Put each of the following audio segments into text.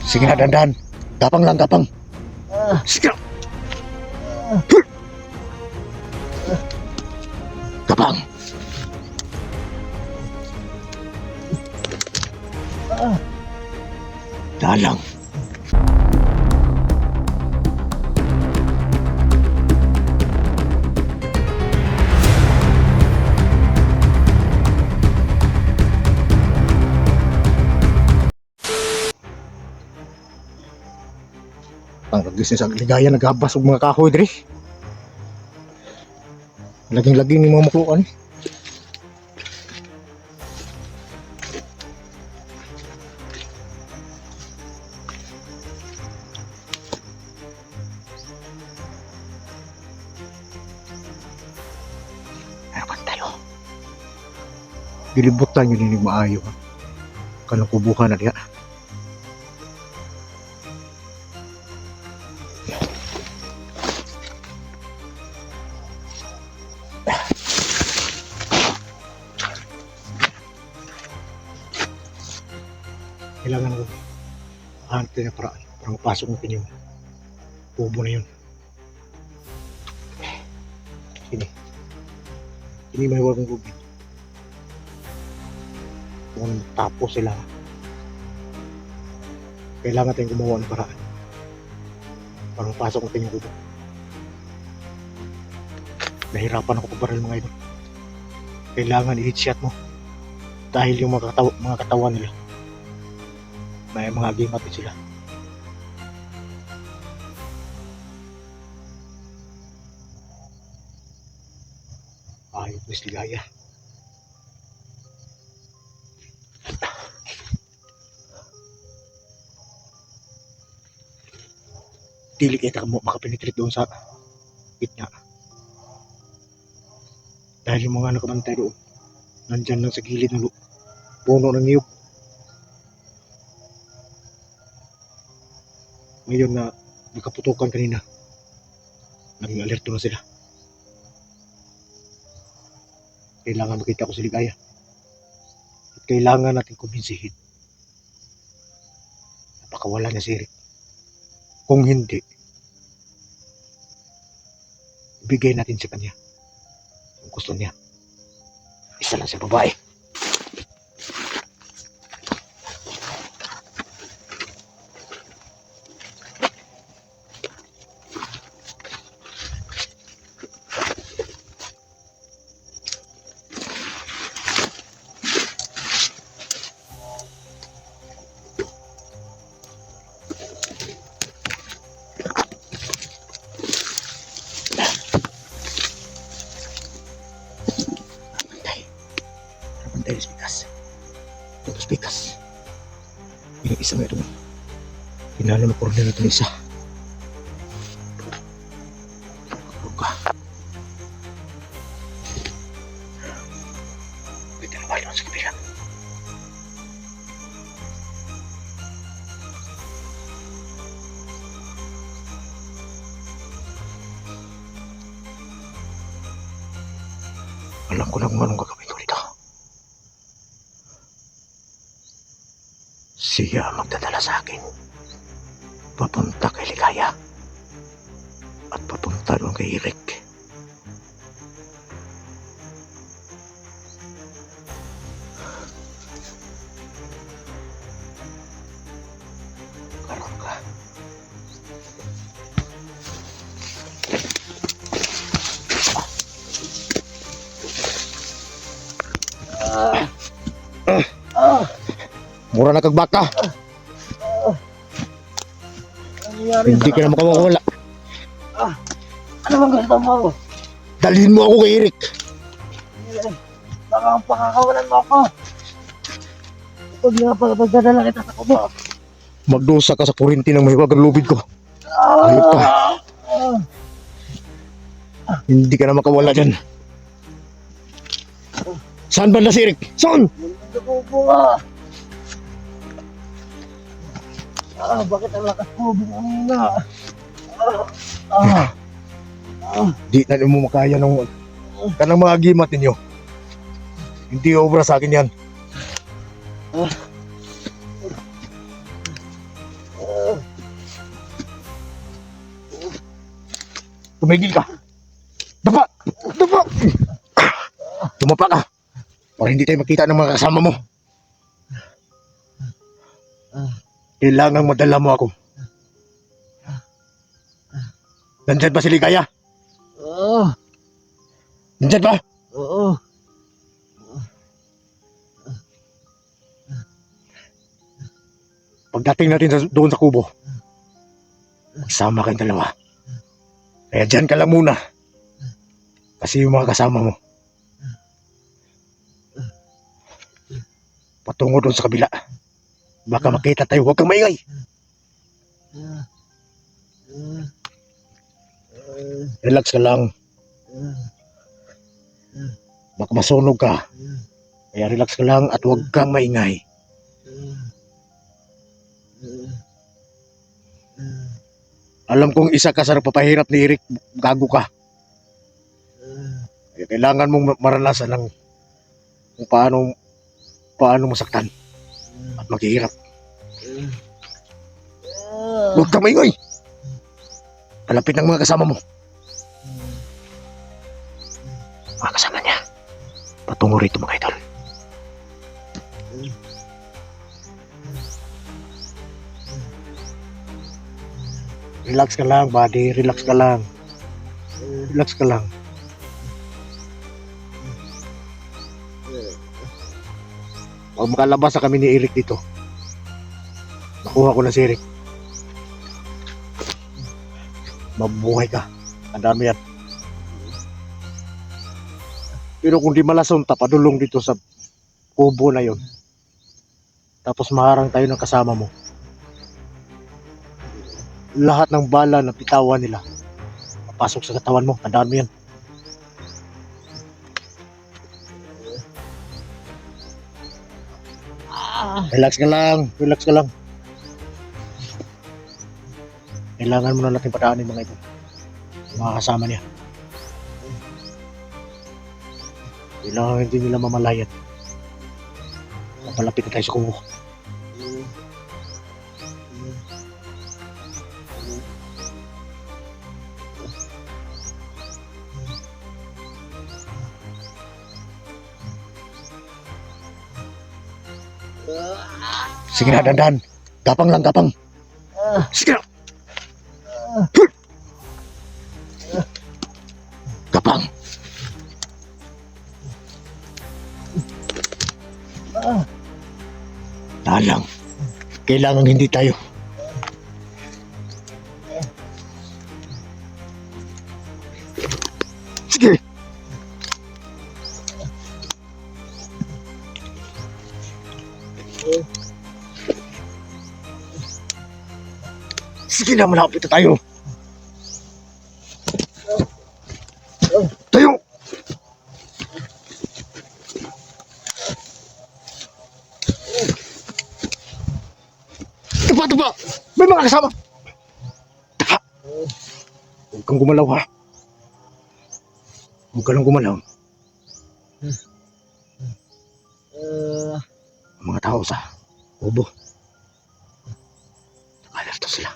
Sige na, dandan. Gapang lang, gapang. Sige na. Gapang. Dalang. Ang nagdisnes ang ligaya naghabas og mga kahoy diri. Laging-laging ni mga maklukan. Ano tayo? Gilibutan yun yung maayo. Kanang kubuhan na diya. Kailangan ko hanap na paraan para mapasok natin yung tubo na yun. Ini may huwag ng gubid. Kung tapos sila, kailangan tayong gumawa ng paraan para mapasok natin yung tubo. Nahirapan ako pagbaral mga idol. Kailangan i-headshot mo dahil yung mga katawan nila may mga agimat din sila. Ayos Miss Ligaya. Dili kita mo makapenetrate doon sa gitna. Dahil yung mga nakamantay doon nandyan lang sa gilid ng puno ng niyog. Ngayon na nakaputukan kanina, naging alerto na sila. Kailangan makita ko si Ligaya at kailangan natin kumbinsihin. Napakawala niya si Eric. Kung hindi, ibigay natin sa kanya yung gusto niya. Isa lang sa babae. Dari spikas. Tapos spikas. Yung isa meron. Hinala mo korner na ito isa. Buka. Pwede na balik sa kabila. Alam ko lang anong gagawin ko dito. Siya magdadala sa akin papunta kay Ligaya at papunta doon kay Eric. Karangka. Mura na kagbaka. Hindi ka na makawala. Ano bang gusto mo? Dalhin mo ako kay Eric. Baka ang pakakawalan mo ako. Huwag nga pagdadala kita sa kubo. Magdusa ka sa kurinti ng mahiwag ang lubid ko. Ayop ka. Hindi ka na makawala dyan. Saan ba na si Eric? Saan? Sa kubo nga. Bakit ang lakas mo kanina? Di na mo makaya ng kanang mga agimat ninyo. Hindi obra sa akin yan. Tumigil ka. Dapa! Dapa! Tumapa ka. Para hindi tayo makita ng mga kasama mo. Kailangang madala mo ako. Nandyan ba si Ligaya? Oo. Nandyan ba? Oo. Pagdating natin doon sa kubo, magsama kayong dalawa. Kaya dyan ka lang muna. Kasi yung mga kasama mo, patungo doon sa kabila. Baka makita tayo, huwag kang maingay. Relax ka lang. Baka masunog ka. Kaya relax ka lang at huwag kang maingay. Alam kong isa ka sa nagpapahirap ni Eric, gago ka. Kaya kailangan mong maranasan ng kung paano masaktan at maghihirap. Huwag kang maingay. Kalapit ng mga kasama mo. Mga kasama niya. Patungo rito mga idol. Relax ka lang, buddy. Relax ka lang. Relax ka lang. Pag makalabas na kami ni Eric dito, nakuha ko na si Eric. Mabuhay ka. Ang dami yan. Pero kung di malason, tapadulong dito sa kubo na yon. Tapos maharang tayo ng kasama mo. Lahat ng bala na pitawan nila papasok sa katawan mo. Tandaan mo yan. Relax ka lang. Relax ka lang. Kailangan mo na natin padaanin mga ito. Mga kasama niya. Kailangan hindi nila mamalayan. Papalapit na tayo sa kubo. Sige na, dandan. Gapang lang, gapang. Sige na. Gapang. Talang. Kailangan hindi tayo. Sige. Sige na, malapit na tayo. Tayo! Tapa, tapa! May mga kasama! Tapa! Huwag kang gumalaw, ha? Huwag ka lang gumalaw. Ang mga tao sa kubo. Nakalerto sila.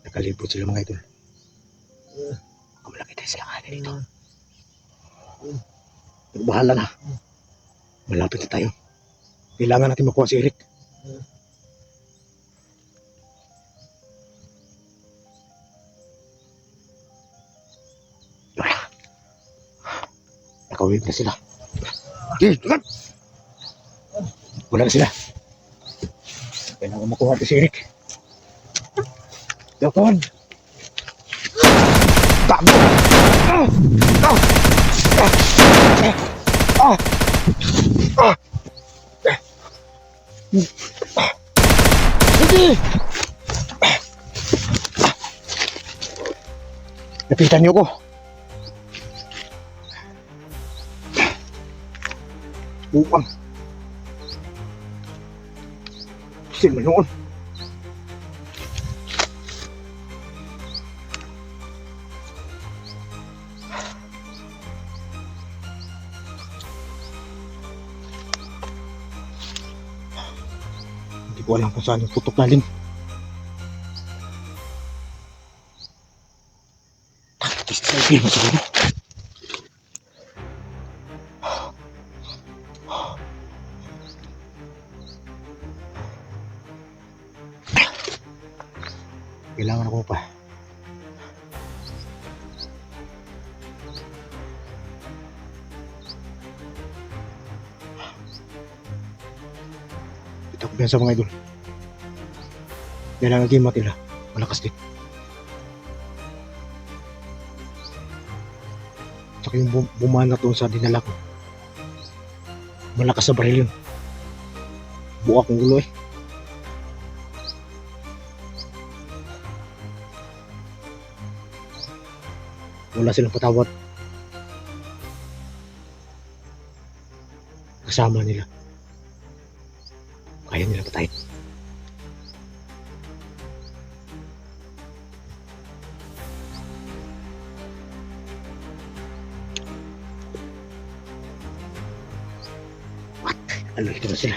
Nakalibot sila mga idol. Kamalaki tayo sila kanin dito. Pero bahala na. Malapit na tayo. Kailangan natin makuha si Eric. Wala. Nakawig na sila. Okay, tugan! Wala na sila. Kailangan makuha natin si Eric. Yakon! Tago! Sige! Lapitan niyo ko. Buang. Sin man noon. Hindi ko alam kung saan yung putok galing. Taktis sa film siguro. Kailangan ako pa. Ito ko sa mga idol. Kailangan game matila. Malakas din. Saka yung bumana doon sa dinala ko. Malakas sa baril yun. Buka kong gulo eh. Wala silang patawad. Kasama nila. Kaya nila patayin. What? Ano, ito na sila.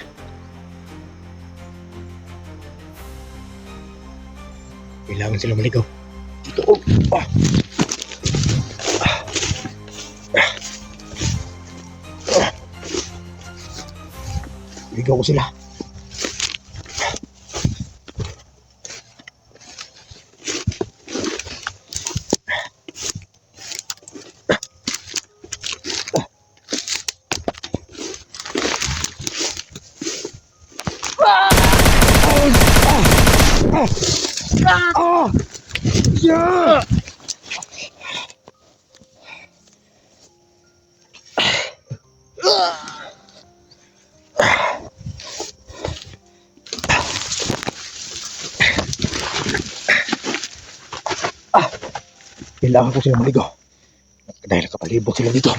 Kailangan sila maligaw. Dito. Oh. Ah. Ligaw ko sila. Yeah! Kailangan ko silang maligaw. Dahil nakapalibot sila dito.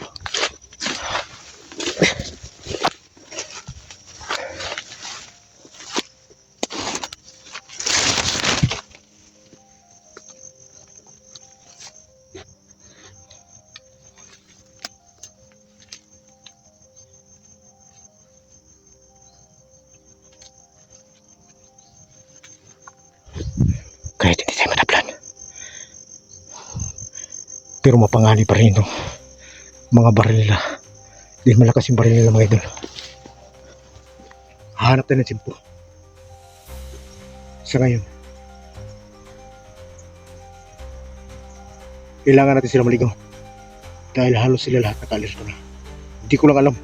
Kahit hindi tayo madaplan. Pero mapangani pa rin itong mga baril nila. Dahil malakas yung baril nila mga idol. Hanap tayo ng simpo. Sa ngayon, kailangan natin sila maligaw. Dahil halos sila lahat naka-alerto na. Hindi ko lang alam.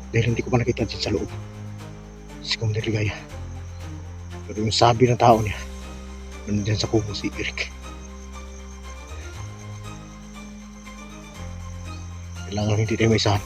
Dahil hindi ko pa nakita dyan sa loob. Si Commander Ligaya. Pero yung sabi ng tao niya, nandiyan sa kubo si Eric. Kailangan hindi tayo maisahan.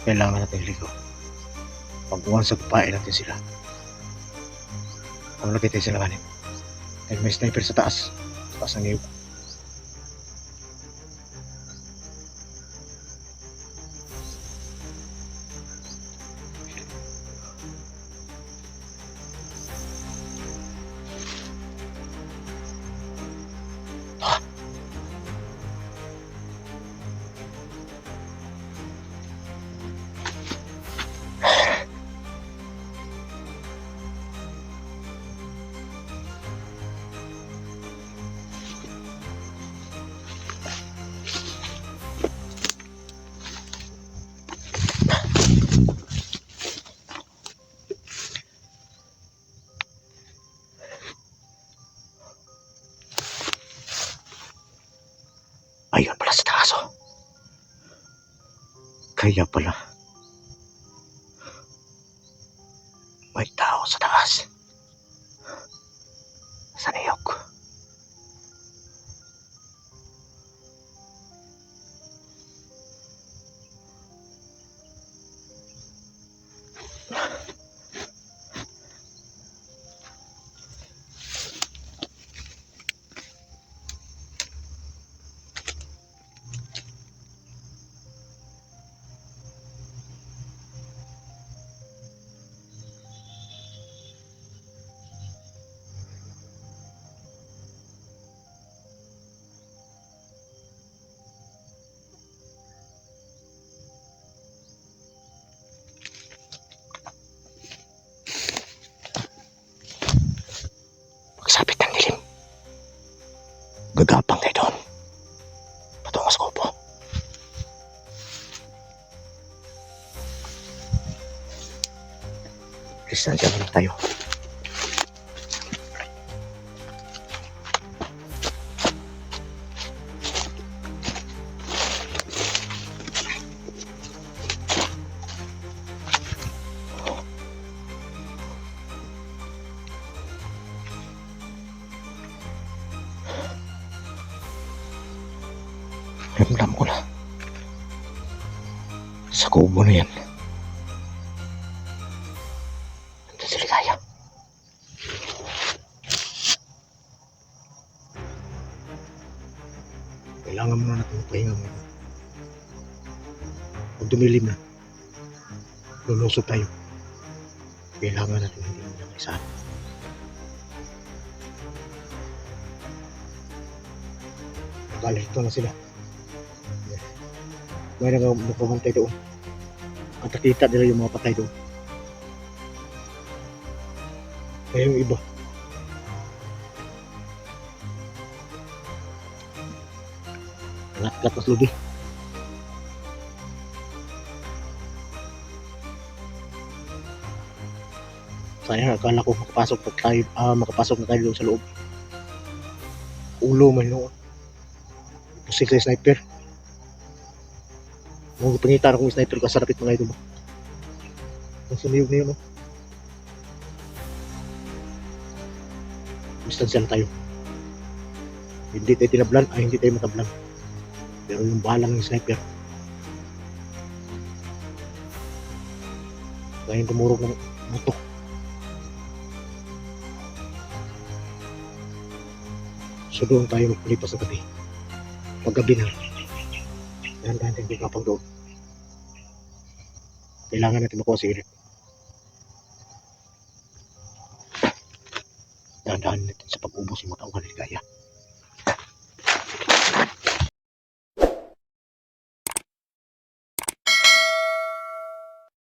Kailangan natin ligo. Pagbuwan sa babae natin sila. Kung nakita sila kanin. Dahil may sniper sa taas. Sa taas ng niyog. Ayun pala sa taas oh. Kaya pala Gagapang tayo doon. Patungo sa kubo. Distansya na lang tayo. Ramdam ko na. Sa kubo na yan. Nandun si Ligaya. Kailangan muna natin magpahinga muna. Pag dumilim na, lulusot tayo. Kailangan natin hindi muna may saan. Nakalerto na sila. May nagpamantay doon. At nakita nila yung mga patay doon. Kaya yung iba, lakas lubi. Sayang, akala ko makapasok na tayo doon sa loob. Ulo man noon. Pusik sa sniper. Kung pangita na kong sniper ko, sarapit mga ito ba? Ang sumiyog na yun, no? Distansya na tayo. Hindi tayo tinablan, hindi tayo matablan. Pero yung balang ng sniper, kaya tumurog ng buto. So doon tayo magpalipas ng gabi. Paggabi na, dahan-dahan tayo kapag doon. Kailangan natin makuha si Eric. Dahan-dahan natin sa pag-ubos yung mga tao ng Ligaya.